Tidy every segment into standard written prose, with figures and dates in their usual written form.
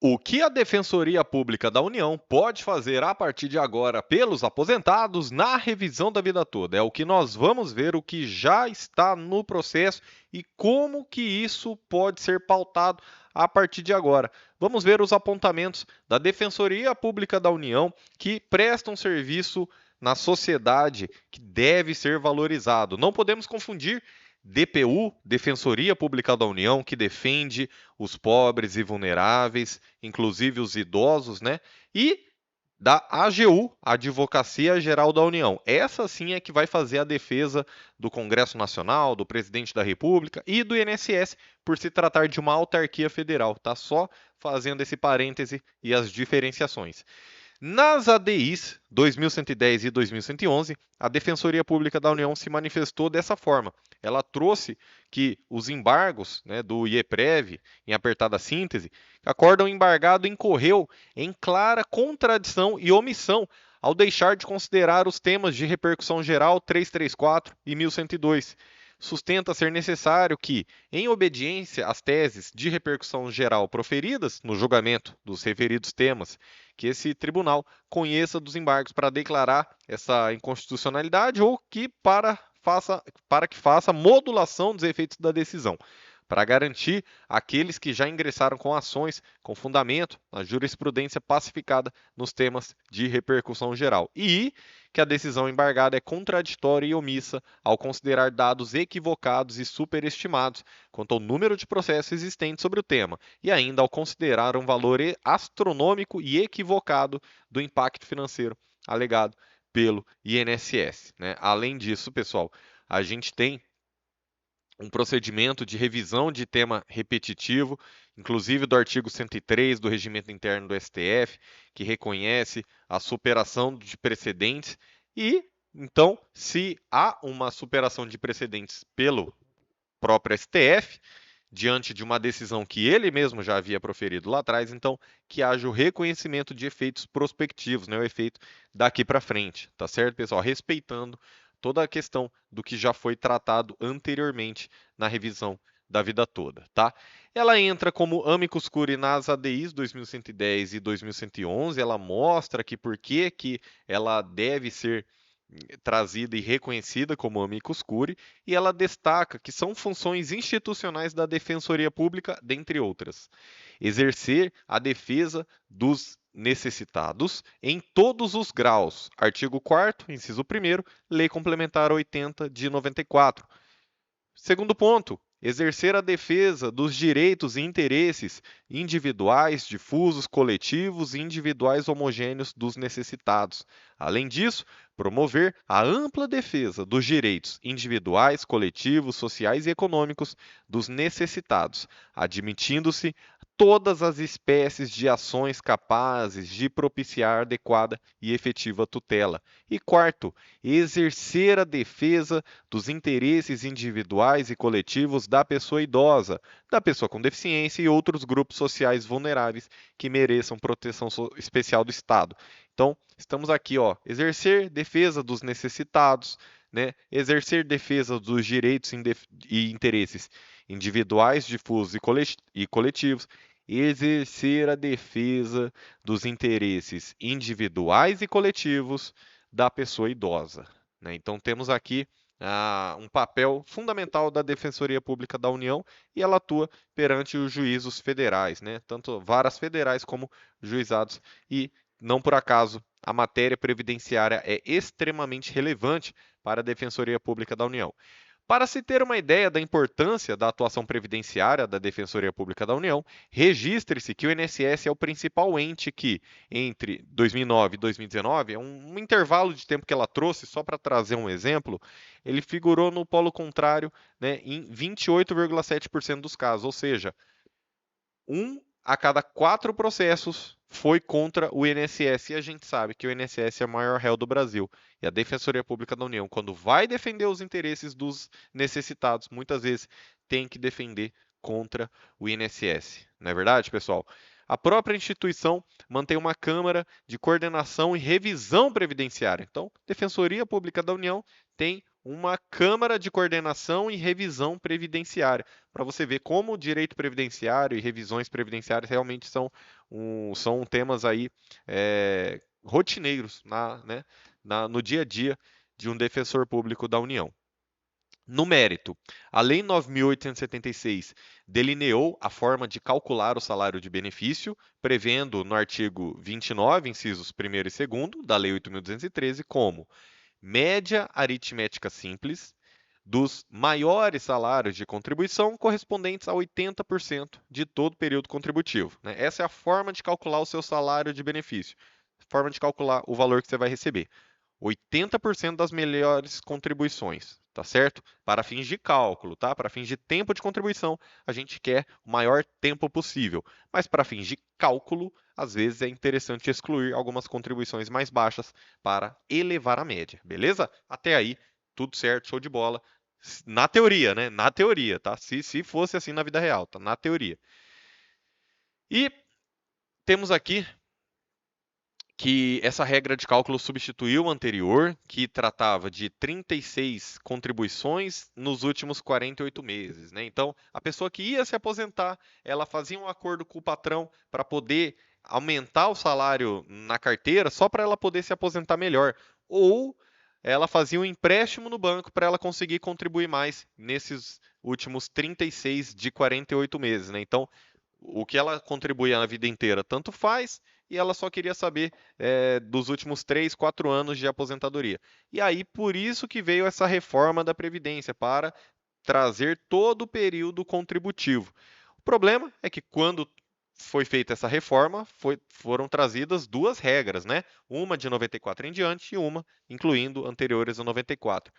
O que a Defensoria Pública da União pode fazer a partir de agora pelos aposentados na revisão da vida toda? É o que nós vamos ver, o que já está no processo e como que isso pode ser pautado a partir de agora. Vamos ver os apontamentos da Defensoria Pública da União que prestam serviço na sociedade que deve ser valorizado. Não podemos confundir DPU, Defensoria Pública da União, que defende os pobres e vulneráveis, inclusive os idosos, né? E da AGU, Advocacia Geral da União. Essa sim é que vai fazer a defesa do Congresso Nacional, do Presidente da República e do INSS, por se tratar de uma autarquia federal, tá? Só fazendo esse parêntese e as diferenciações. Nas ADIs 2110 e 2111, a Defensoria Pública da União se manifestou dessa forma. Ela trouxe que os embargos, né, do IEPREV, em apertada síntese, que acórdão embargado incorreu em clara contradição e omissão ao deixar de considerar os temas de repercussão geral 334 e 1102. Sustenta ser necessário que, em obediência às teses de repercussão geral proferidas no julgamento dos referidos temas, que esse tribunal conheça dos embargos para declarar essa inconstitucionalidade ou que para que faça modulação dos efeitos da decisão, para garantir aqueles que já ingressaram com ações com fundamento na jurisprudência pacificada nos temas de repercussão geral. E que a decisão embargada é contraditória e omissa ao considerar dados equivocados e superestimados quanto ao número de processos existentes sobre o tema, e ainda ao considerar um valor astronômico e equivocado do impacto financeiro alegado pelo INSS, né? Além disso, pessoal, a gente tem um procedimento de revisão de tema repetitivo, inclusive do artigo 103 do Regimento Interno do STF, que reconhece a superação de precedentes e, então, se há uma superação de precedentes pelo próprio STF, diante de uma decisão que ele mesmo já havia proferido lá atrás, então que haja o reconhecimento de efeitos prospectivos, né, o efeito daqui para frente, tá certo, pessoal? Respeitando toda a questão do que já foi tratado anteriormente na revisão da vida toda, tá? Ela entra como amicus curiae nas ADIs 2110 e 2111, ela mostra que por que ela deve ser trazida e reconhecida como amicus curiae, e ela destaca que são funções institucionais da Defensoria Pública, dentre outras. Exercer a defesa dos necessitados em todos os graus. Artigo 4º, inciso 1º, Lei Complementar 80 de 94. Segundo ponto, exercer a defesa dos direitos e interesses individuais, difusos, coletivos e individuais homogêneos dos necessitados. Além disso, promover a ampla defesa dos direitos individuais, coletivos, sociais e econômicos dos necessitados, admitindo-se todas as espécies de ações capazes de propiciar adequada e efetiva tutela. E quarto, exercer a defesa dos interesses individuais e coletivos da pessoa idosa, da pessoa com deficiência e outros grupos sociais vulneráveis que mereçam proteção especial do Estado. Então, estamos aqui, ó, exercer defesa dos necessitados, né? Exercer defesa dos direitos e interesses individuais, difusos e coletivos, exercer a defesa dos interesses individuais e coletivos da pessoa idosa, né? Então, temos aqui um papel fundamental da Defensoria Pública da União e ela atua perante os juízos federais, né? Tanto varas federais como juizados, e não por acaso a matéria previdenciária é extremamente relevante para a Defensoria Pública da União. Para se ter uma ideia da importância da atuação previdenciária da Defensoria Pública da União, registre-se que o INSS é o principal ente que, entre 2009 e 2019, é um intervalo de tempo que ela trouxe, só para trazer um exemplo, ele figurou no polo contrário, né, em 28,7% dos casos, ou seja, 1 a cada 4 processos foi contra o INSS, e a gente sabe que o INSS é o maior réu do Brasil. E a Defensoria Pública da União, quando vai defender os interesses dos necessitados, muitas vezes tem que defender contra o INSS. Não é verdade, pessoal? A própria instituição mantém uma Câmara de Coordenação e Revisão Previdenciária. Então, Defensoria Pública da União tem uma Câmara de Coordenação e Revisão Previdenciária, para você ver como o direito previdenciário e revisões previdenciárias realmente são temas aí rotineiros né, no dia a dia de um defensor público da União. No mérito, a Lei 9.876 delineou a forma de calcular o salário de benefício, prevendo no artigo 29, incisos 1º e 2º da Lei 8.213, como média aritmética simples dos maiores salários de contribuição correspondentes a 80% de todo o período contributivo, né? Essa é a forma de calcular o seu salário de benefício, forma de calcular o valor que você vai receber. 80% das melhores contribuições, tá certo? Para fins de cálculo, tá? Para fins de tempo de contribuição, a gente quer o maior tempo possível. Mas para fins de cálculo, às vezes é interessante excluir algumas contribuições mais baixas para elevar a média, beleza? Até aí, tudo certo, show de bola. Na teoria, né? Na teoria, tá? Se fosse assim na vida real, tá? Na teoria. E temos aqui que essa regra de cálculo substituiu a anterior, que tratava de 36 contribuições nos últimos 48 meses, né? Então, a pessoa que ia se aposentar, ela fazia um acordo com o patrão para poder aumentar o salário na carteira, só para ela poder se aposentar melhor, ou ela fazia um empréstimo no banco para ela conseguir contribuir mais nesses últimos 36 de 48 meses, né? Então, o que ela contribuía na vida inteira, tanto faz, e ela só queria saber dos últimos 3, 4 anos de aposentadoria. E aí, por isso que veio essa reforma da Previdência, para trazer todo o período contributivo. O problema é que quando foi feita essa reforma, foram trazidas duas regras, né? Uma de 94 em diante e uma incluindo anteriores a 94.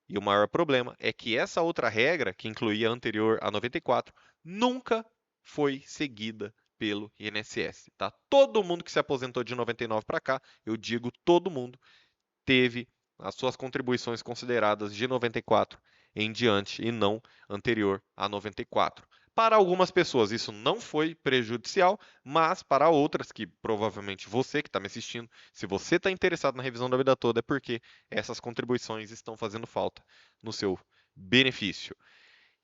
E o maior problema é que essa outra regra, que incluía a anterior a 94, nunca foi seguida pelo INSS, tá? Todo mundo que se aposentou de 99 para cá, eu digo todo mundo, teve as suas contribuições consideradas de 94 em diante e não anterior a 94. Para algumas pessoas isso não foi prejudicial, mas para outras, que provavelmente você que está me assistindo, se você está interessado na revisão da vida toda, é porque essas contribuições estão fazendo falta no seu benefício.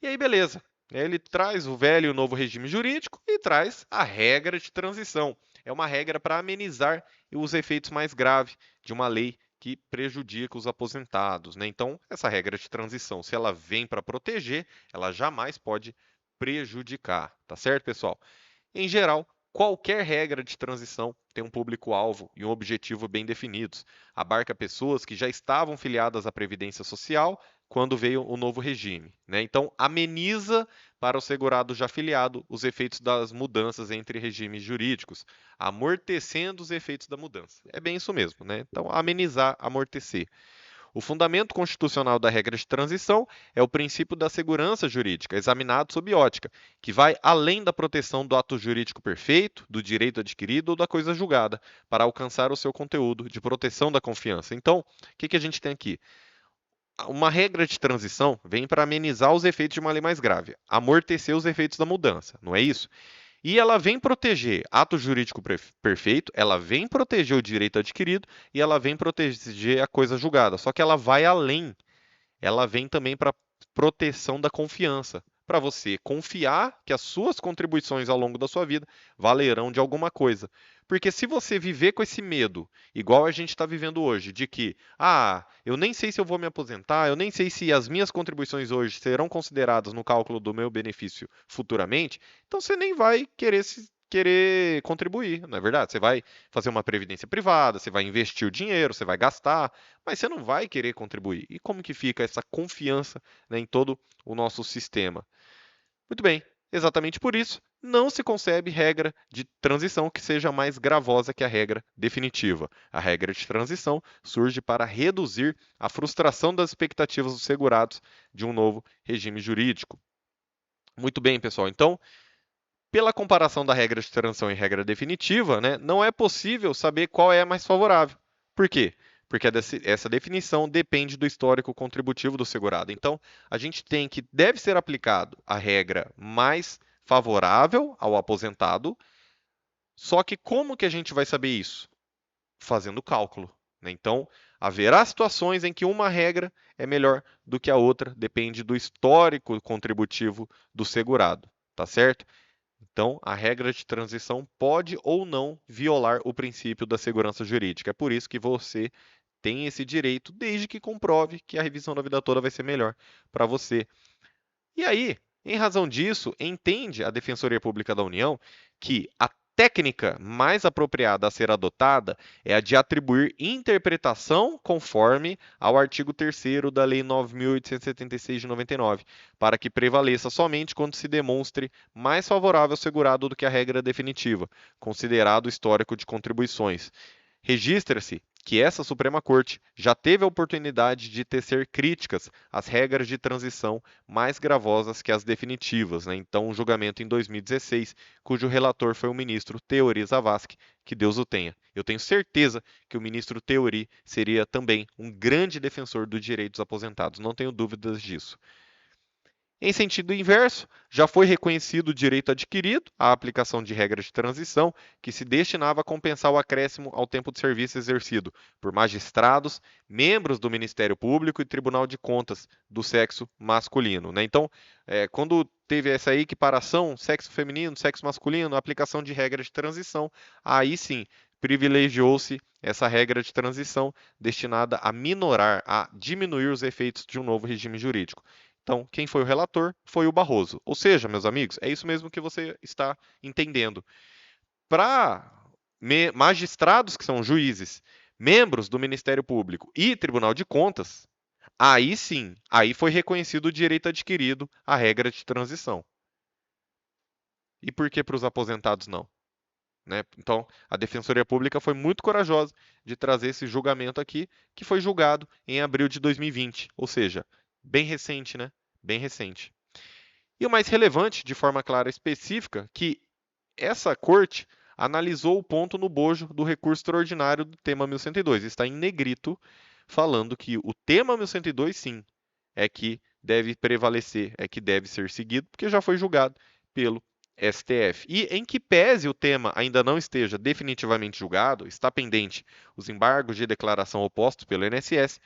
E aí, beleza. Ele traz o velho e o novo regime jurídico e traz a regra de transição. É uma regra para amenizar os efeitos mais graves de uma lei que prejudica os aposentados, né? Então, essa regra de transição, se ela vem para proteger, ela jamais pode prejudicar, tá certo, pessoal? Em geral, qualquer regra de transição tem um público-alvo e um objetivo bem definidos. Abarca pessoas que já estavam filiadas à Previdência Social quando veio o novo regime, né? Então, ameniza para o segurado já filiado os efeitos das mudanças entre regimes jurídicos, amortecendo os efeitos da mudança. É bem isso mesmo, né? Então, amenizar, amortecer. O fundamento constitucional da regra de transição é o princípio da segurança jurídica, examinado sob ótica, que vai além da proteção do ato jurídico perfeito, do direito adquirido ou da coisa julgada, para alcançar o seu conteúdo de proteção da confiança. Então, o que a gente tem aqui? Uma regra de transição vem para amenizar os efeitos de uma lei mais grave, amortecer os efeitos da mudança, não é isso? E ela vem proteger ato jurídico perfeito, ela vem proteger o direito adquirido e ela vem proteger a coisa julgada. Só que ela vai além. Ela vem também para proteção da confiança, para você confiar que as suas contribuições ao longo da sua vida valerão de alguma coisa. Porque se você viver com esse medo, igual a gente está vivendo hoje, de que, eu nem sei se eu vou me aposentar, eu nem sei se as minhas contribuições hoje serão consideradas no cálculo do meu benefício futuramente, então você nem vai querer contribuir, não é verdade? Você vai fazer uma previdência privada, você vai investir o dinheiro, você vai gastar, mas você não vai querer contribuir. E como que fica essa confiança, né, em todo o nosso sistema? Muito bem, exatamente por isso, não se concebe regra de transição que seja mais gravosa que a regra definitiva. A regra de transição surge para reduzir a frustração das expectativas dos segurados de um novo regime jurídico. Muito bem, pessoal. Então, pela comparação da regra de transição e regra definitiva, né, não é possível saber qual é a mais favorável. Por quê? Porque essa definição depende do histórico contributivo do segurado. Então, a gente tem que deve ser aplicado a regra mais favorável ao aposentado. Só que como que a gente vai saber isso? Fazendo cálculo, né? Então, haverá situações em que uma regra é melhor do que a outra, depende do histórico contributivo do segurado, tá certo? Então, a regra de transição pode ou não violar o princípio da segurança jurídica. É por isso que você tem esse direito, desde que comprove que a revisão da vida toda vai ser melhor para você. E aí, em razão disso, entende a Defensoria Pública da União que a técnica mais apropriada a ser adotada é a de atribuir interpretação conforme ao artigo 3º da Lei 9.876 de 99, para que prevaleça somente quando se demonstre mais favorável ao segurado do que a regra definitiva, considerado o histórico de contribuições. Registra-se que essa Suprema Corte já teve a oportunidade de tecer críticas às regras de transição mais gravosas que as definitivas, né? Então, um julgamento em 2016, cujo relator foi o ministro Teori Zavascki, que Deus o tenha. Eu tenho certeza que o ministro Teori seria também um grande defensor dos direitos aposentados, não tenho dúvidas disso. Em sentido inverso, já foi reconhecido o direito adquirido à aplicação de regras de transição que se destinava a compensar o acréscimo ao tempo de serviço exercido por magistrados, membros do Ministério Público e Tribunal de Contas do sexo masculino, né? Então, quando teve essa equiparação, sexo feminino, sexo masculino, aplicação de regras de transição, aí sim privilegiou-se essa regra de transição destinada a minorar, a diminuir os efeitos de um novo regime jurídico. Então, quem foi o relator foi o Barroso. Ou seja, meus amigos, é isso mesmo que você está entendendo. Para magistrados que são juízes, membros do Ministério Público e Tribunal de Contas, aí sim, aí foi reconhecido o direito adquirido à regra de transição. E por que para os aposentados não? Né? Então, a Defensoria Pública foi muito corajosa de trazer esse julgamento aqui, que foi julgado em abril de 2020, ou seja, bem recente, né? Bem recente. E o mais relevante, de forma clara e específica, que essa corte analisou o ponto no bojo do recurso extraordinário do tema 1102. Está em negrito, falando que o tema 1102, sim, é que deve prevalecer, é que deve ser seguido, porque já foi julgado pelo STF. E em que pese o tema ainda não esteja definitivamente julgado, está pendente os embargos de declaração opostos pelo INSS,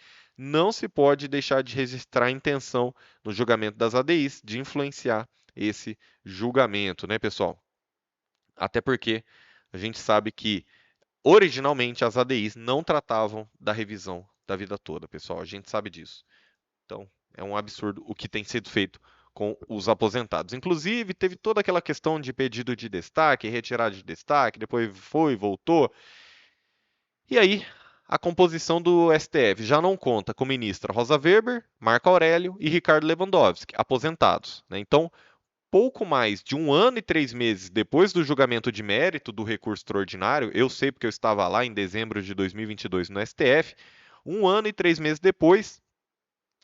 não se pode deixar de registrar a intenção no julgamento das ADIs de influenciar esse julgamento, né, pessoal? Até porque a gente sabe que originalmente as ADIs não tratavam da revisão da vida toda, pessoal. A gente sabe disso. Então, é um absurdo o que tem sido feito com os aposentados. Inclusive, teve toda aquela questão de pedido de destaque, retirada de destaque, depois foi, voltou. E aí, a composição do STF já não conta com ministra Rosa Weber, Marco Aurélio e Ricardo Lewandowski, aposentados, né? Então, pouco mais de 1 ano e 3 meses depois do julgamento de mérito do recurso extraordinário, eu sei porque eu estava lá em dezembro de 2022 no STF, 1 ano e 3 meses depois,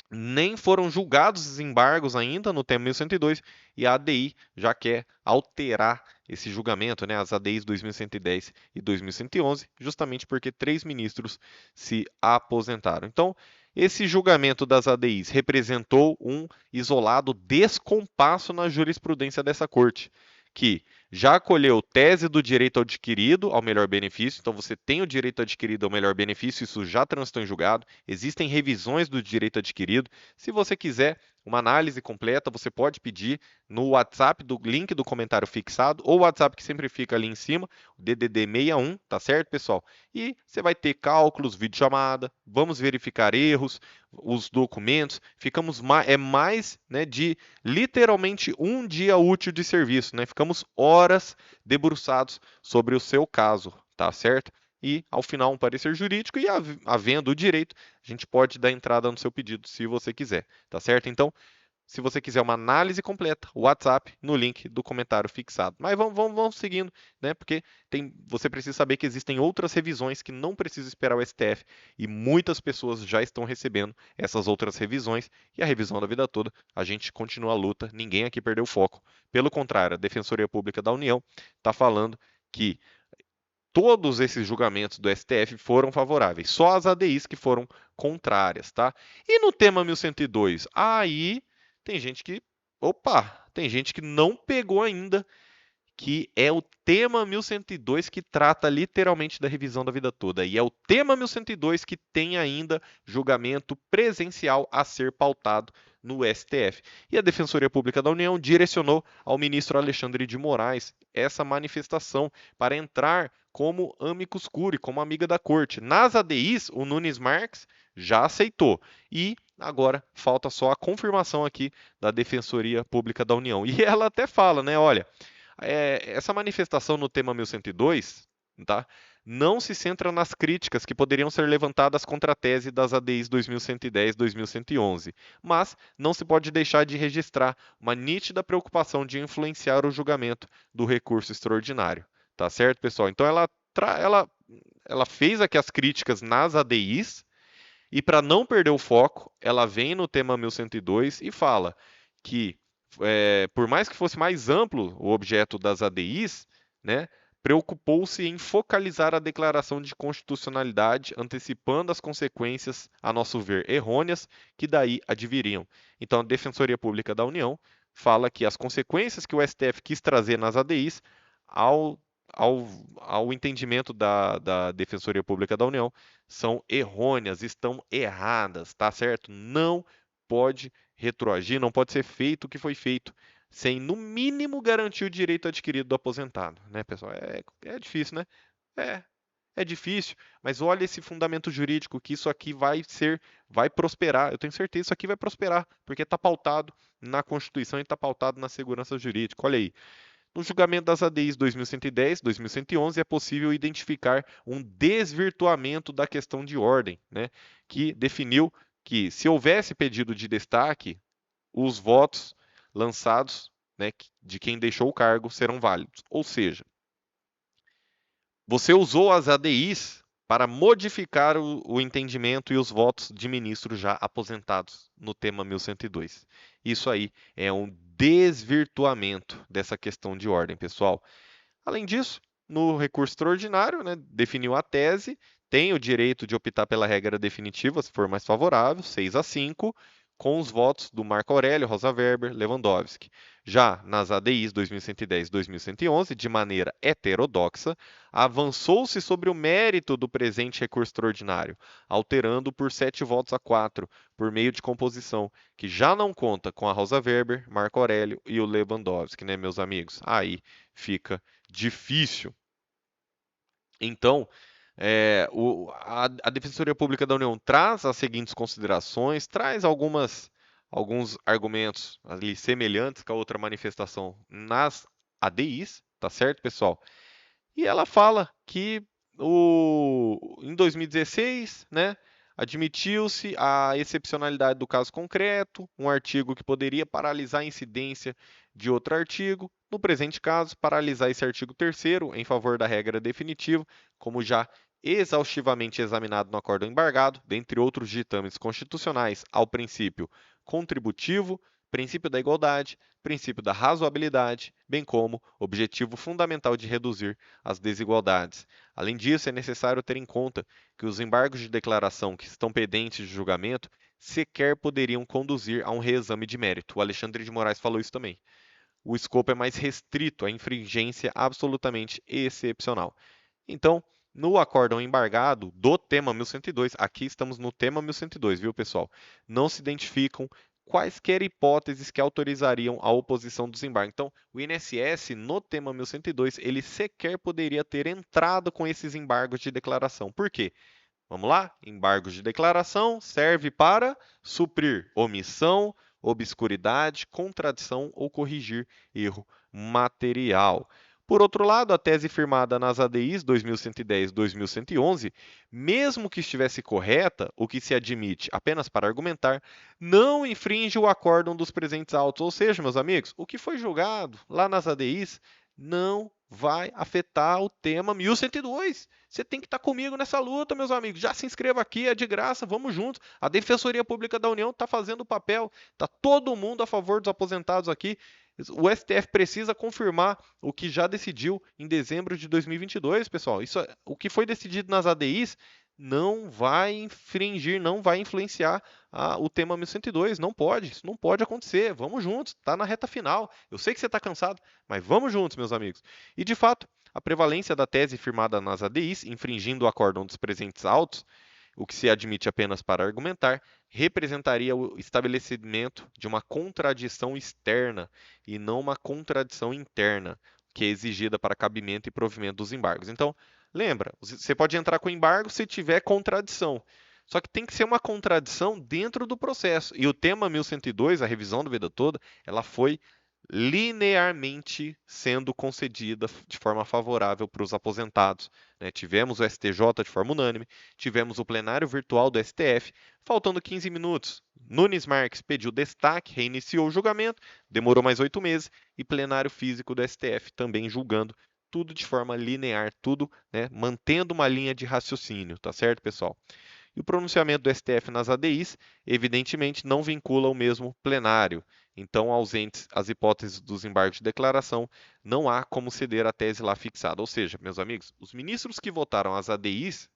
nem foram julgados os embargos ainda no tema 1102 e a ADI já quer alterar esse julgamento, né, as ADIs 2110 e 2111, justamente porque 3 ministros se aposentaram. Então, esse julgamento das ADIs representou um isolado descompasso na jurisprudência dessa corte, que já acolheu tese do direito adquirido ao melhor benefício, então você tem o direito adquirido ao melhor benefício, isso já transitou em julgado, existem revisões do direito adquirido. Se você quiser uma análise completa, você pode pedir no WhatsApp do link do comentário fixado, ou o WhatsApp que sempre fica ali em cima, o DDD 61, tá certo, pessoal? E você vai ter cálculos, videochamada, vamos verificar erros, os documentos, ficamos mais, né, de literalmente um dia útil de serviço, né? Ficamos horas debruçados sobre o seu caso, tá certo? E ao final um parecer jurídico e havendo o direito, a gente pode dar entrada no seu pedido se você quiser, tá certo? Então, se você quiser uma análise completa, o WhatsApp no link do comentário fixado. Mas vamos seguindo, né? Porque você precisa saber que existem outras revisões que não precisa esperar o STF e muitas pessoas já estão recebendo essas outras revisões e a revisão da vida toda. A gente continua a luta, ninguém aqui perdeu o foco. Pelo contrário, a Defensoria Pública da União está falando que todos esses julgamentos do STF foram favoráveis, só as ADIs que foram contrárias, tá? E no tema 1102, aí tem gente que, opa, tem gente que não pegou ainda que é o tema 1102 que trata literalmente da revisão da vida toda. E é o tema 1102 que tem ainda julgamento presencial a ser pautado no STF. E a Defensoria Pública da União direcionou ao ministro Alexandre de Moraes essa manifestação para entrar como amicus curiae, como amiga da corte. Nas ADIs, o Nunes Marques já aceitou. E agora falta só a confirmação aqui da Defensoria Pública da União. E ela até fala, né, olha, essa manifestação no tema 1102, tá, não se centra nas críticas que poderiam ser levantadas contra a tese das ADIs 2110 e 2111, mas não se pode deixar de registrar uma nítida preocupação de influenciar o julgamento do recurso extraordinário. Tá certo, pessoal? Então ela fez aqui as críticas nas ADIs e, para não perder o foco, ela vem no tema 1102 e fala que, por mais que fosse mais amplo o objeto das ADIs, né, preocupou-se em focalizar a declaração de constitucionalidade, antecipando as consequências, a nosso ver, errôneas, que daí adviriam. Então, a Defensoria Pública da União fala que as consequências que o STF quis trazer nas ADIs, ao, ao entendimento da Defensoria Pública da União, são errôneas, estão erradas, tá certo? Não pode retroagir, não pode ser feito o que foi feito, sem no mínimo garantir o direito adquirido do aposentado, né, pessoal? É difícil, né? É difícil, mas olha esse fundamento jurídico que isso aqui vai prosperar. Eu tenho certeza que isso aqui vai prosperar, porque está pautado na Constituição e está pautado na segurança jurídica. Olha aí. No julgamento das ADIs 2110, 2111, é possível identificar um desvirtuamento da questão de ordem, né, que definiu que, se houvesse pedido de destaque, os votos lançados, né, de quem deixou o cargo serão válidos. Ou seja, você usou as ADIs para modificar o entendimento e os votos de ministros já aposentados no tema 1102. Isso aí é um desvirtuamento dessa questão de ordem, pessoal. Além disso, no recurso extraordinário, né, definiu a tese, tem o direito de optar pela regra definitiva, se for mais favorável, 6-5, com os votos do Marco Aurélio, Rosa Weber, Lewandowski. Já nas ADIs 2110 e 2111, de maneira heterodoxa, avançou-se sobre o mérito do presente recurso extraordinário, alterando por 7 votos a 4, por meio de composição, que já não conta com a Rosa Weber, Marco Aurélio e o Lewandowski, né, meus amigos? Aí fica difícil. Então, a Defensoria Pública da União traz as seguintes considerações, traz alguns argumentos ali semelhantes com a outra manifestação nas ADIs, tá certo, pessoal? E ela fala que em 2016, né, admitiu-se a excepcionalidade do caso concreto, um artigo que poderia paralisar a incidência de outro artigo. No presente caso, paralisar esse artigo 3º em favor da regra definitiva, como já exaustivamente examinado no acórdão embargado, dentre outros ditames constitucionais, ao princípio contributivo, princípio da igualdade, princípio da razoabilidade, bem como objetivo fundamental de reduzir as desigualdades. Além disso, é necessário ter em conta que os embargos de declaração que estão pendentes de julgamento sequer poderiam conduzir a um reexame de mérito. O Alexandre de Moraes falou isso também. O escopo é mais restrito, a infringência absolutamente excepcional. Então, no acórdão embargado do tema 1102, aqui estamos no tema 1102, viu, pessoal? Não se identificam quaisquer hipóteses que autorizariam a oposição do desembargo. Então, o INSS, no tema 1102, ele sequer poderia ter entrado com esses embargos de declaração. Por quê? Vamos lá? Embargos de declaração serve para suprir omissão, obscuridade, contradição ou corrigir erro material. Por outro lado, a tese firmada nas ADIs 2110 e 2111, mesmo que estivesse correta, o que se admite apenas para argumentar, não infringe o acórdão dos presentes autos. Ou seja, meus amigos, o que foi julgado lá nas ADIs não vai afetar o tema 1102. Você tem que estar comigo nessa luta, meus amigos. Já se inscreva aqui, é de graça, vamos juntos. A Defensoria Pública da União está fazendo o papel, está todo mundo a favor dos aposentados aqui. O STF precisa confirmar o que já decidiu em dezembro de 2022, pessoal. O que foi decidido nas ADIs não vai infringir, não vai influenciar o tema 1102. Não pode, isso não pode acontecer. Vamos juntos, está na reta final. Eu sei que você está cansado, mas vamos juntos, meus amigos. E de fato, a prevalência da tese firmada nas ADIs, infringindo o acórdão dos presentes autos, o que se admite apenas para argumentar, representaria o estabelecimento de uma contradição externa e não uma contradição interna, que é exigida para cabimento e provimento dos embargos. Então, lembra, você pode entrar com embargo se tiver contradição. Só que tem que ser uma contradição dentro do processo. E o tema 1102, a revisão da vida toda, ela foi linearmente sendo concedida de forma favorável para os aposentados, né? Tivemos o STJ de forma unânime, tivemos o plenário virtual do STF, faltando 15 minutos. Nunes Marques pediu destaque, reiniciou o julgamento, demorou mais 8 meses, e plenário físico do STF também julgando, tudo de forma linear, tudo, né, mantendo uma linha de raciocínio, tá certo, pessoal? E o pronunciamento do STF nas ADIs, evidentemente, não vincula o mesmo plenário. Então, ausentes as hipóteses dos embargos de declaração, não há como ceder a tese lá fixada. Ou seja, meus amigos, os ministros que votaram as ADIs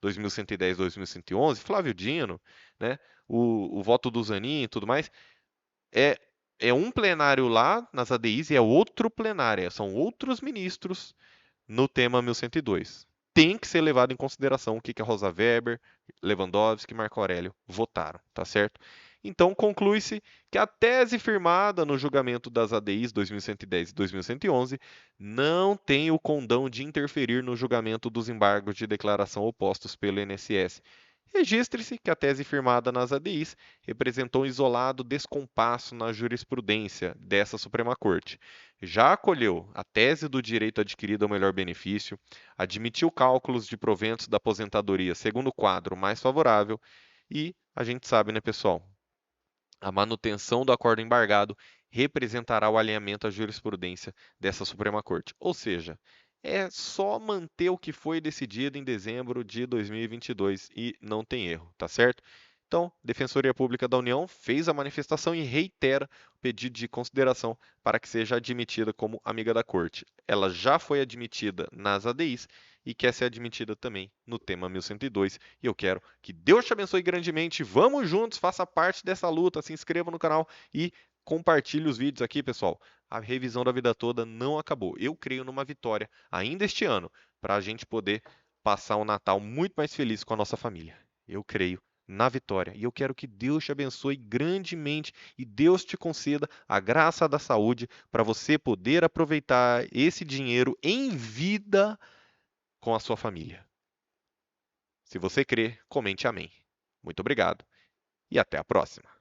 2110, 2111, Flávio Dino, né, o voto do Zanin e tudo mais, é, é um plenário lá nas ADIs e é outro plenário, são outros ministros no tema 1102. Tem que ser levado em consideração o que a Rosa Weber, Lewandowski e Marco Aurélio votaram, tá certo? Então, conclui-se que a tese firmada no julgamento das ADIs 2110 e 2111 não tem o condão de interferir no julgamento dos embargos de declaração opostos pelo INSS. Registre-se que a tese firmada nas ADIs representou um isolado descompasso na jurisprudência dessa Suprema Corte. Já acolheu a tese do direito adquirido ao melhor benefício, admitiu cálculos de proventos da aposentadoria segundo o quadro mais favorável e a gente sabe, né, pessoal? A manutenção do acordo embargado representará o alinhamento à jurisprudência dessa Suprema Corte. Ou seja, é só manter o que foi decidido em dezembro de 2022 e não tem erro, tá certo? Então, Defensoria Pública da União fez a manifestação e reitera o pedido de consideração para que seja admitida como amiga da Corte. Ela já foi admitida nas ADIs e quer ser admitida também no tema 1102. E eu quero que Deus te abençoe grandemente. Vamos juntos, faça parte dessa luta, se inscreva no canal e compartilhe os vídeos aqui, pessoal. A revisão da vida toda não acabou. Eu creio numa vitória ainda este ano para a gente poder passar um Natal muito mais feliz com a nossa família. Eu creio na vitória. E eu quero que Deus te abençoe grandemente e Deus te conceda a graça da saúde para você poder aproveitar esse dinheiro em vida com a sua família. Se você crê, comente amém. Muito obrigado e até a próxima.